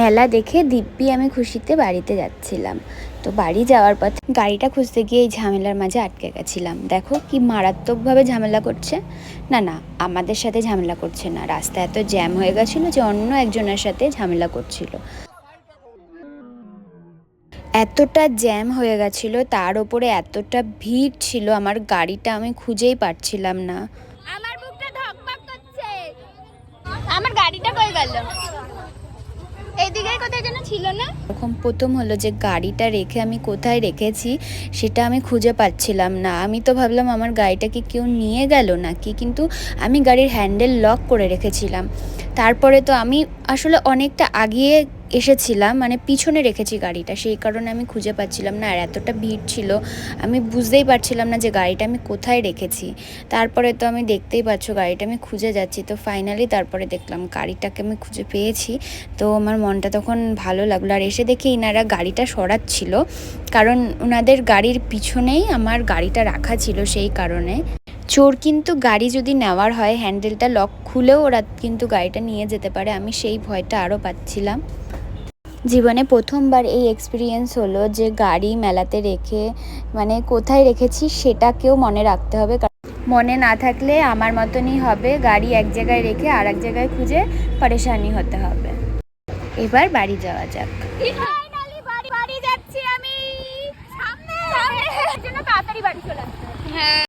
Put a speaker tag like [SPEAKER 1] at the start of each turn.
[SPEAKER 1] মেলা দেখে দিব্যি আমি খুশিতে বাড়িতে যাচ্ছিলাম। তো বাড়ি যাওয়ার পথে গাড়িটা খুঁজতে গিয়ে এই ঝামেলার মাঝে আটকে গেছিলাম। দেখো কি মারাত্মকভাবে ঝামেলা করছে। না না, আমাদের সাথে ঝামেলা করছে না, রাস্তা এত জ্যাম হয়ে গেছিলো যে অন্য একজনের সাথে ঝামেলা করছিল। এতটা জ্যাম হয়ে গেছিলো, তার ওপরে এতটা ভিড় ছিল, আমার গাড়িটা আমি খুঁজেই পাচ্ছিলাম না।
[SPEAKER 2] আমার বুকটা ধকধক করছে। আমার গাড়িটা কই গেল? এইদিকে কোথায় যেন ছিল না?
[SPEAKER 1] এরকম প্রথম হলো যে গাড়িটা রেখে আমি কোথায় রেখেছি সেটা আমি খুঁজে পাচ্ছিলাম না। আমি তো ভাবলাম আমার গাড়িটাকে কেউ নিয়ে গেল নাকি, কিন্তু আমি গাড়ির হ্যান্ডেল লক করে রেখেছিলাম। তারপরে তো আমি আসলে অনেকটা আগিয়ে এসেছিলাম, মানে পিছনে রেখেছি গাড়িটা, সেই কারণে আমি খুঁজে পাচ্ছিলাম না। আর এতটা ভিড় ছিল, আমি বুঝতেই পারছিলাম না যে গাড়িটা আমি কোথায় রেখেছি। তারপরে তো আমি দেখতেই পাচ্ছ গাড়িটা আমি খুঁজে যাচ্ছি। তো ফাইনালি তারপরে দেখলাম গাড়িটাকে আমি খুঁজে পেয়েছি। তো আমার মনটা তখন ভালো লাগলো। আর এসে দেখি ইনারা গাড়িটা সরাচ্ছিল, কারণ ওনাদের গাড়ির পিছনেই আমার গাড়িটা রাখা ছিল, সেই কারণে। চোর কিন্তু গাড়ি যদি নেওয়ার হয় হ্যান্ডেলটা লক খুলেও ওরা কিন্তু গাড়িটা নিয়ে যেতে পারে, আমি সেই ভয়টা আরও পাচ্ছিলাম। জীবনে প্রথমবার এই এক্সপিরিয়েন্স হলো যে গাড়ি মেলাতে রেখে, মানে কোথায় রেখেছি সেটাকেও মনে রাখতে হবে। মনে না থাকলে আমার মতনই হবে, গাড়ি এক জায়গায় রেখে আর এক জায়গায় খুঁজে পরেশানি হতে হবে। এবার বাড়ি যাওয়া যাক।
[SPEAKER 2] ফাইনালি বাড়ি যাচ্ছি আমি। সামনে জন্য তাড়াতাড়ি বাড়ি চলে আসতে। হ্যাঁ।